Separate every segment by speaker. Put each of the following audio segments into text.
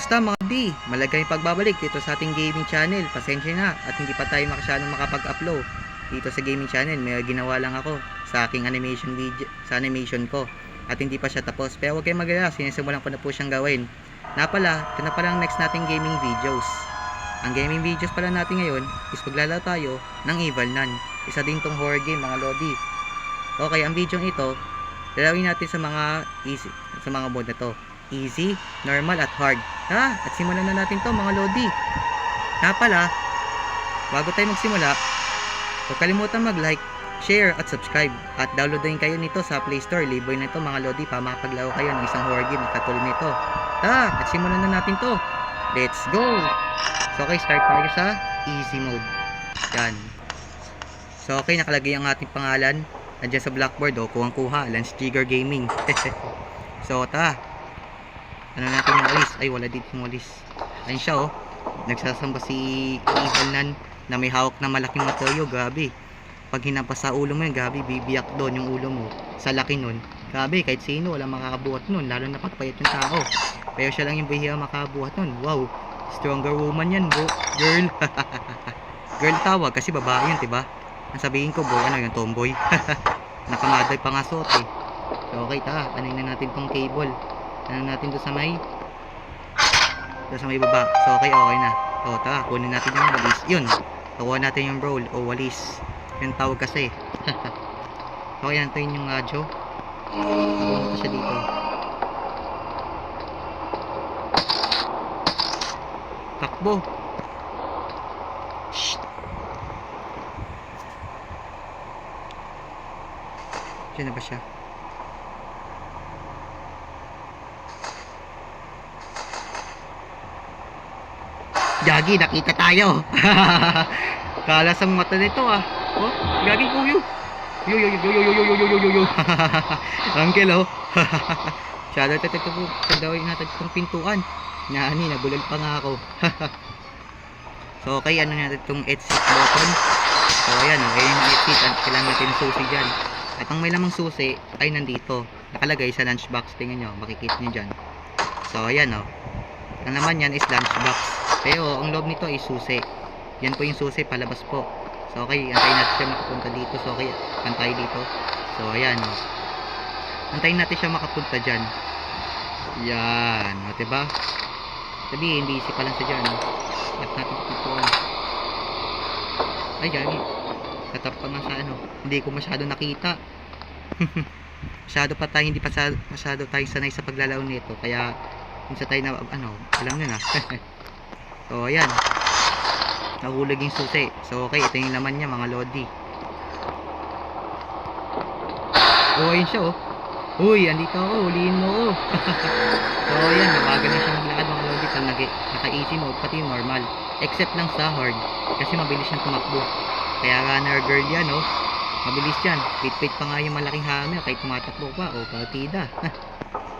Speaker 1: Kamusta mga D? Malagay pagbabalik dito sa ating gaming channel. Pasensya na at hindi pa tayo masyadong makapag-upload dito sa gaming channel. May ginawa lang ako sa aking animation video, sa animation ko. At hindi pa siya tapos. Pero huwag kayong mag-alala, sinisimulan ko na po siyang gawin. Ito na pala ang next nating gaming videos. Ang gaming videos pala natin ngayon is maglalaro tayo ng Evil Nun. Isa din tong horror game mga lodi. Okay, ang video ito, lalawin natin sa mga easy, sa mga mode na to. Easy, normal at hard. At simulan na natin to mga lodi. Bago tayo magsimula, huwag kalimutan mag-like, share at subscribe. At download din kayo nito sa Play Store. Libre na ito mga lodi para makapaglaro kayo ng isang horror game katulad nito. At simulan na natin to. Let's go! So okay, start tayo sa easy mode. Yan. So okay, nakalagay ang ating pangalan. Nandiyan sa blackboard, kuhang-kuha, Lance Jigger Gaming. So ano natin yung walis? Ay, wala dito yung walis. Ayun siya nagsasamba si Evil Nun na may hawak na malaking matoyo. Grabe, pag hinampas sa ulo mo yun, grabe, bibiyak doon yung ulo mo sa laki nun. Grabe, kahit sino wala makakabuhat nun, lalo na pagpayat yung tao. Pero siya lang yung bihira makabuhat nun. Wow, stronger woman yan bro, girl. Girl tawag kasi babae yun, diba? Ang sabihin ko boy, ano yung tomboy. Nakamaday pa nga suot eh. So okay, anin na natin tong cable. Ano natin doon sa may baba. So okay na. Kunin natin yung walis. Yun, kuha natin yung roll o walis, yung tawag kasi. Okay, natin yung radyo. Pumunta siya dito. Takbo. Shh. Diyan na ba siya? Gagi, nakita tayo. Kala sa mata nito Gagi, kuyo. Yo. Uncle Shadow tatagpo. Sadawin natin itong pintuan. Nabulal pa nga ako. So okay, ano natin itong exit button. So ayan yung exit. Kailangan natin yung susi dyan. At ang may lamang susi ay nandito. Nakalagay sa lunchbox. Tingnan nyo, makikita nyo dyan. So ayan ang naman yan is lunchbox. Pero ang loob nito ay susi. Yan po yung susi, palabas po. So okay, antayin natin siya makapunta dito. So okay, antay dito. So ayan antayin natin siya makapunta dyan. Yan, diba? Sabihin, busy pa lang siya dyan. At natin itutuan. Ay, gagi. Katap pa nga sa hindi ko masyado nakita. Hindi pa masyado tayo sanay sa paglalaro nito. Kaya minsan tayo na alam nyo na. So ayan, nahulag yung susi. So okay, ito yung laman niya mga lodi. Ayun siya uy, andito ako, huliin mo So ayan, nabagal na siya maglakad mga lodi. Pag naka-easy mode, pati yung normal, except lang sa hard, kasi mabilis siyang tumakbo. Kaya runner girl yan mabilis yan. Pit-pit pa nga yung malaking hammer kahit tumatakbo pa partida.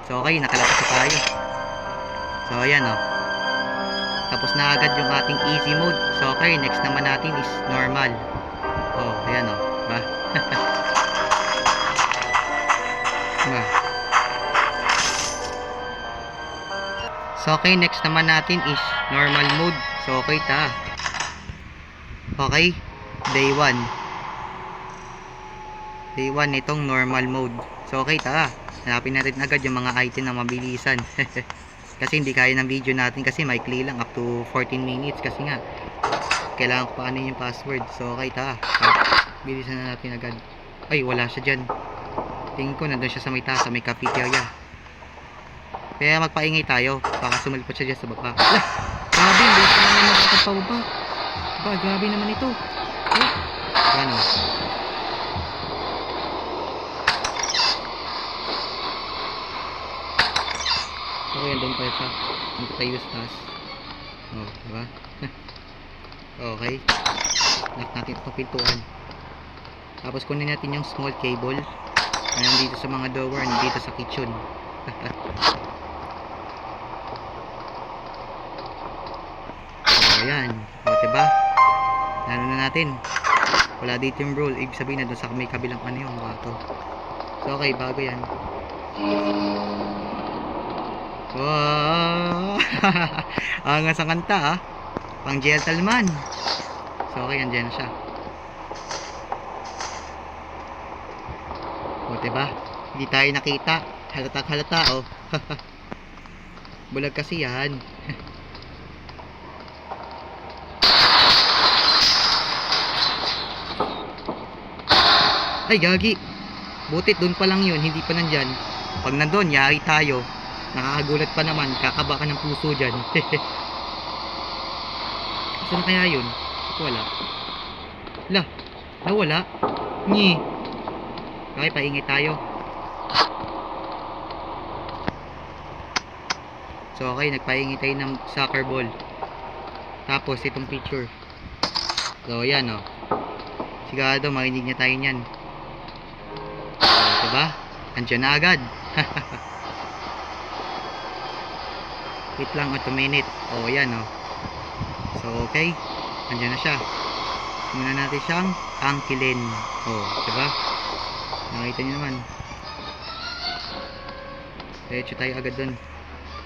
Speaker 1: So okay, nakalapit na tayo. So ayan tapos na agad yung ating easy mode. So okay, next naman natin is normal. Ayan diba? Diba? So okay, next naman natin is normal mode. So okay okay, day 1 itong normal mode. So okay, hanapin natin agad yung mga item na mabilisan. Kasi hindi kaya ng video natin kasi maikli lang, up to 14 minutes kasi nga kailangan ko paano yung password. So okay, bilisan na natin agad. Ay, wala siya dyan. Tingin ko nandun siya sa may taas, sa may cafeteria. Kaya magpaingay tayo, baka sumalipot siya dyan sa baba. Grabe, hindi siya naman makakapababa. Grabe naman ito. So yan, doon pa siya. Punta tayo sa taas. Diba? Okay, lock natin itong pintuan. Tapos kunin natin yung small cable na nandito sa mga drawer, nandito sa kitchen. So ayan, diba? Ano na natin, wala dito yung roll, ibig sabihin na doon sa may kabilang yung bato. So okay, bago yan. Wow! Angas ang kanta ah. Pang gentleman. So okay, andyan na siya. O diba? Hindi tayo nakita. Halatang halata oh. Bulag kasi yan. Ay gagi. Butit doon pa lang yun, hindi pa nandyan. Pag nandun, yari tayo. Nakakagulat pa naman, kakaba ka ng puso dyan. Saan kaya yun? Ito wala. La, nawala. Nyi. Okay, paingay tayo. So okay, nagpaingay tayo ng soccer ball. Tapos itong picture. So yan oh. Sigurado marinig niya tayo niyan. Diba? Andiyan na agad. Wait lang, 2 minute. O, yan o. So, okay. Andiyan na siya. Muna natin siyang angkilin. O, diba? Nakita niyo naman. Diretso tayo agad dun.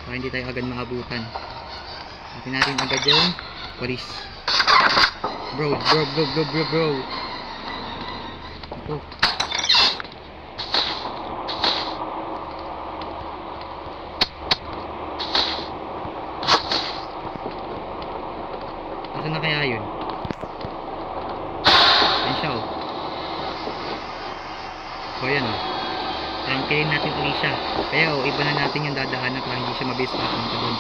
Speaker 1: Para hindi tayo agad maabutan. Natin natin agad yung walis. Bro. Ito. Saan na kaya yun? Ayan siya oh. So ayan oh. Angkilin natin ulit siya. Kaya oh, iba na natin yung dadahanan para hindi siya mabilis papunta doon.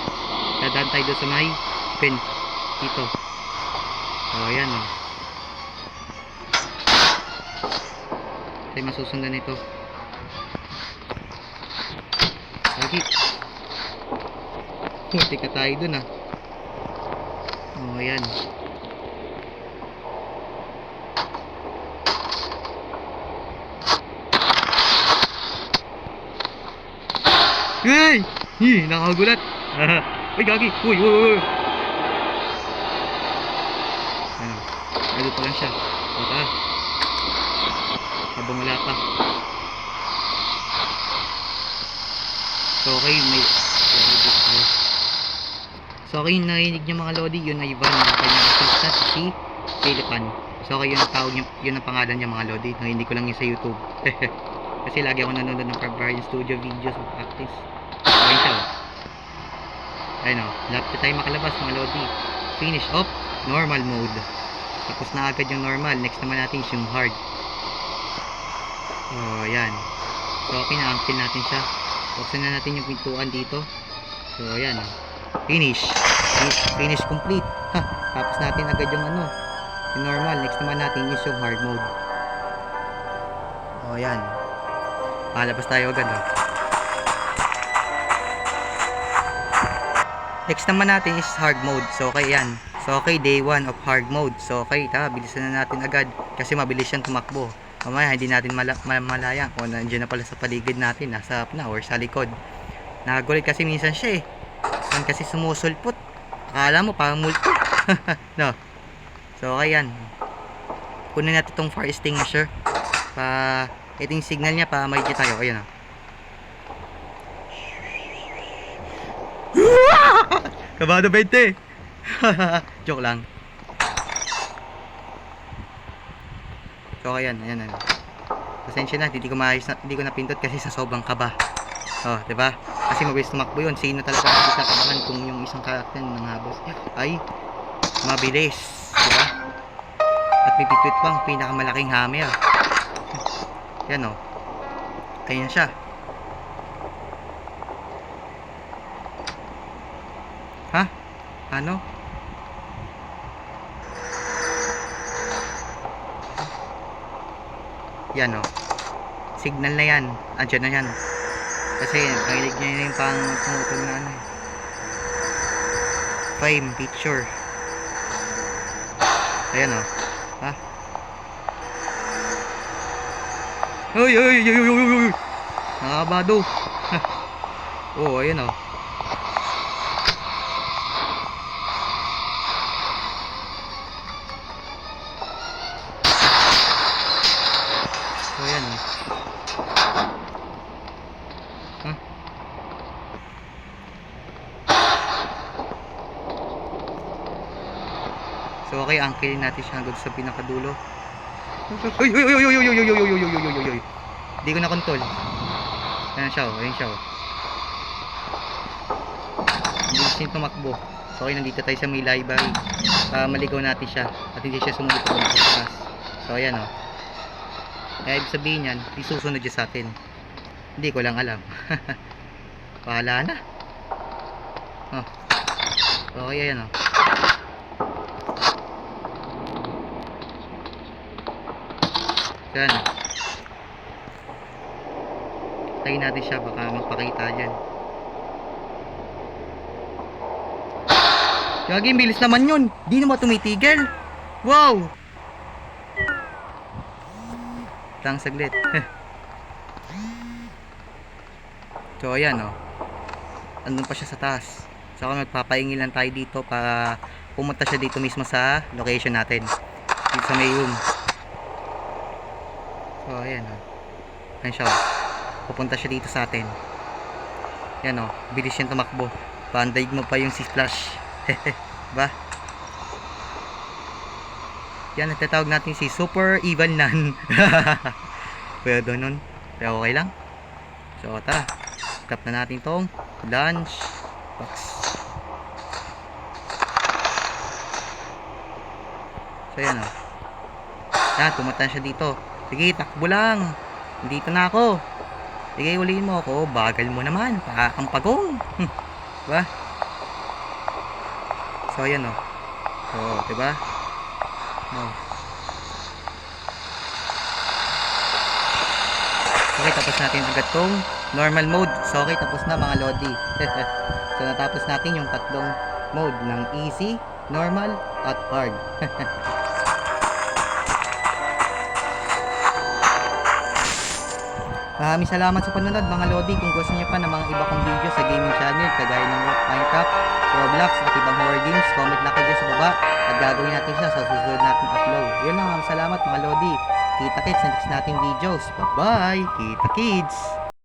Speaker 1: Dadahan tayo doon sa may pin. Dito. So ayan oh. Tayo masusundan ito. Lagi. Punti ka tayo doon ah. Oh, ayan. Hey! Nakagulat. Uy, gagi. Uy. Ano? Ano pa lang siya. Baka. Habang wala pa. So, okay. So, okay, yung narinig niyo mga lodi, yun ay Ivan, yung kanyang assistant, si Philipan. So, okay, yun ang tawag niya, yun ang pangalan niya mga lodi. Narinig ko lang yun sa YouTube. Kasi lagi ako nanonood ng Barbarian Studio videos of practice. Okay siya, oh. Ayun, oh. Lapit tayo makalabas mga lodi. Finish off, normal mode. Tapos na agad yung normal. Next naman natin yung hard. Oh, yan. So, okay, na-ampil natin siya. Buksan na natin yung pintuan dito. So, ayan, oh. Finish complete. Tapos natin agad yung ano, yung normal. Next naman natin is yung hard mode. O yan, palabas tayo agad oh. Next naman natin is hard mode. So okay yan. So okay, day 1 of hard mode. So okay, bilisan na natin agad kasi mabilis yan tumakbo. Mamaya hindi natin malayang kung nandiyan na pala sa paligid natin, nasa harap na or sa likod. Nakagulit kasi minsan siya eh. Saan kasi sumusulpot. Akala mo parang multo. No. So okay yan. Kunin natin itong fire extinguisher. Ito yung signal niya para makikita tayo. Ayan o. Kabado 20. Joke lang. So ayan. Pasensya na, hindi ko napindot kasi sa sobrang kaba. Oh, 'di ba? Kasi mabilis tumakbo 'yun. Sino talaga ang kakabahan kung yung isang karakter ng habos ay mabilis, 'di ba? At may pitwit pang pinakamalaking hammer. Yan oh. Ayan siya. Ha? Ano? Yan oh. Signal na yan. Andiyan na yan. Kasi nakilig niya yung pang tumutog na ano eh. Frame picture. Ayan oh. Ha? Uy. Nakakabado. Oh, ayan oh. So ayan oh. So okay, angkilin natin siya hanggang sa pinakadulo. Uy, uy, uy, uy, uy, uy, uy, uy, uy, uy, uy, uy, uy, uy. Hindi ko na control. Ayan siya, oh. Ayan siya, oh. Hindi siya tumakbo. So okay, nandito tayo sa may library. Maligaw natin siya at hindi siya sumunod pa sa taas. So ayan, oh. Kaya ibig sabihin yan, isusunod siya sa atin. Hindi ko lang alam. Bahala na. Oh. Okay, ayan, oh. So ayan, oh. Tayo natin siya, baka magpakita dyan. Gagi, bilis naman yun. Di naman tumitigil. Wow! Lang saglit. So ayan, oh. Andun pa siya sa taas. So magpapaingin lang tayo dito para pumunta siya dito mismo sa location natin. Dito sa may room. So ayan, oh. Ayan siya, oh. Pupunta siya dito sa atin. Yan, oh. Bilis siyang tumakbo. Pandaig mo pa yung si Splash. Ba? Yan, natatawag natin si Super Evil Nun. Pwede nun. Pero okay lang. So tara, tap na natin tong lunch box. So yan, oh. Yan, pumunta siya dito. Sige, takbo lang. Dito na ako. Sige, ulihin mo ako. Bagal mo naman. Ang pagong. Diba? So ayan, oh. So, diba? Oh. Okay, tapos natin agad tong normal mode. So okay, tapos na mga lodi. So natapos natin yung tatlong mode ng easy, normal, at hard. Maraming salamat sa panonood mga lodi. Kung gusto niyo pa ng mga iba kong video sa gaming channel kagaya ng Minecraft, Roblox at ibang horror games, comment na kayo sa baba at gagawin natin siya sa susunod nating upload. Yun lang, salamat mga lodi. Kita kits sa next nating videos. Bye bye, kita kids.